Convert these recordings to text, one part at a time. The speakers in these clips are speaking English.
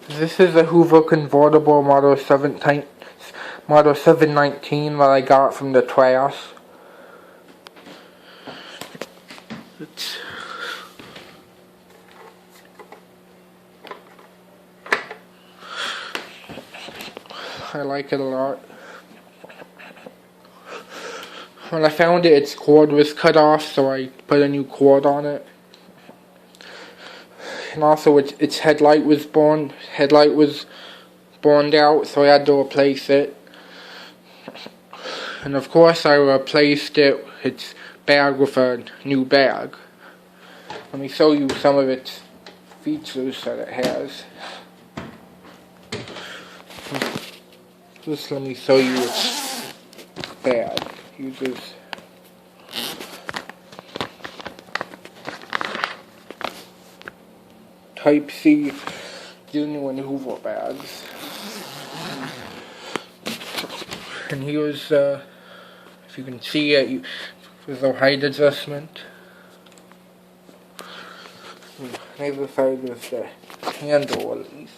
This is a Hoover convertible model 719 that I got from the trash. I like it a lot. When I found it, its cord was cut off, so I put a new cord on it. And also, its headlight was burned out, so I had to replace it. And of course, I replaced its bag with a new bag. Let me show you some of its features that it has. Just let me show you its bag. Uses Type C genuine Hoover bags. And here's, if you can see it, there's a height adjustment. The other side is the handle, at least.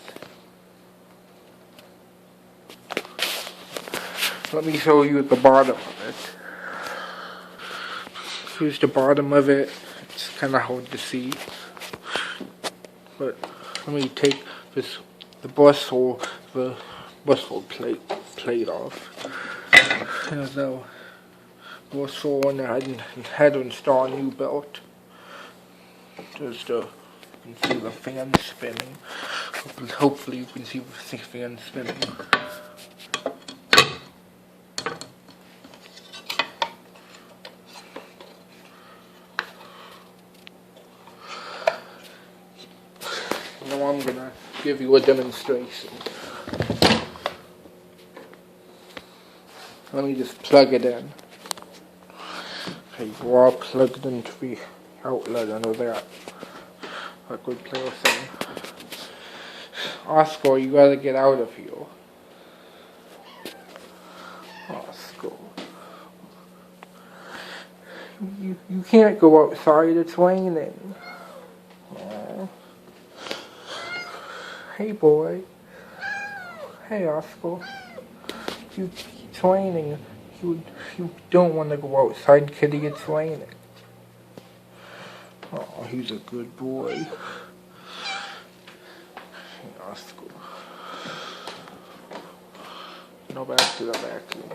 Let me show you the bottom of it. Here's the bottom of it. It's kind of hard to see. But let me take the bus hole plate off. There's no bus hole, and I had to install a new belt. Just you can see the fan spinning. Hopefully you can see the fan spinning. Now I'm gonna give you a demonstration. Let me just plug it in. Okay, we're all plugged into the outlet under that liquid plastic. Oscar, you gotta get out of here. Oscar. You can't go outside, it's raining. Aww. Hey boy. Hey Oscar. It's raining. You don't want to go outside, kitty, it's raining. Oh, he's a good boy. Hey Oscar. Now back to the vacuum.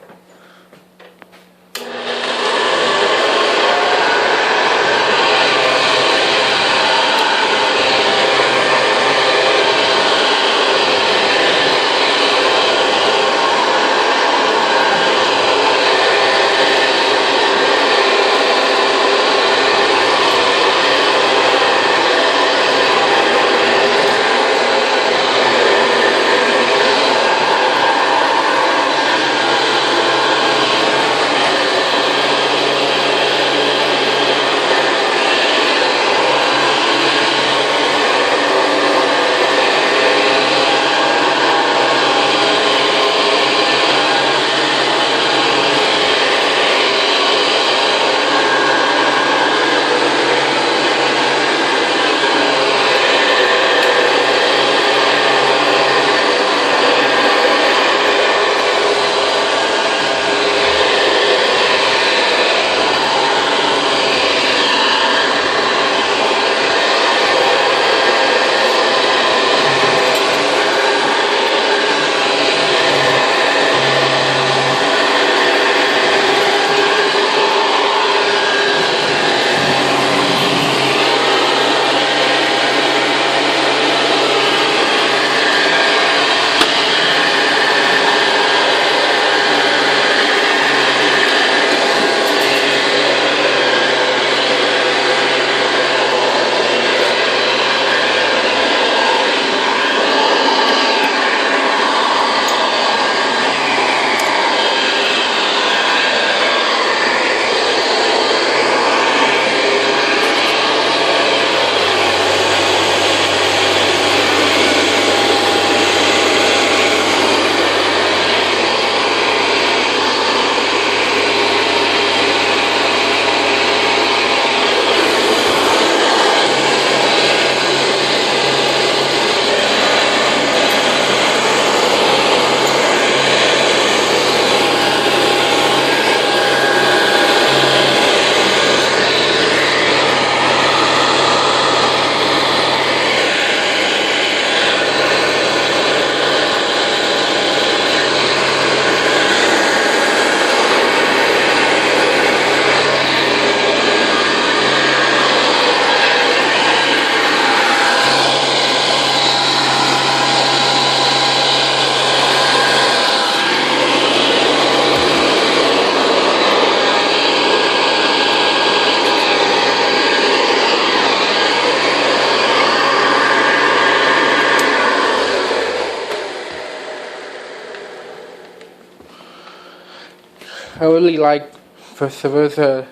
I really like, first there was a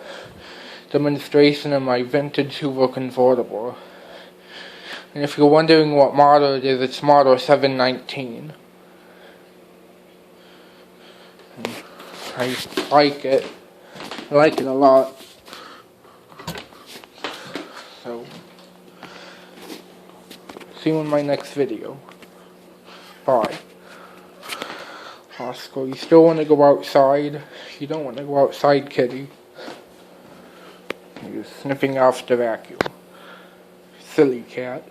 demonstration of my vintage Hoover convertible. And if you're wondering what model it is, it's model 719. And I like it. I like it a lot. So, see you in my next video. Bye. Oscar, you still want to go outside? You don't want to go outside, kitty. You're sniffing off the vacuum. Silly cat.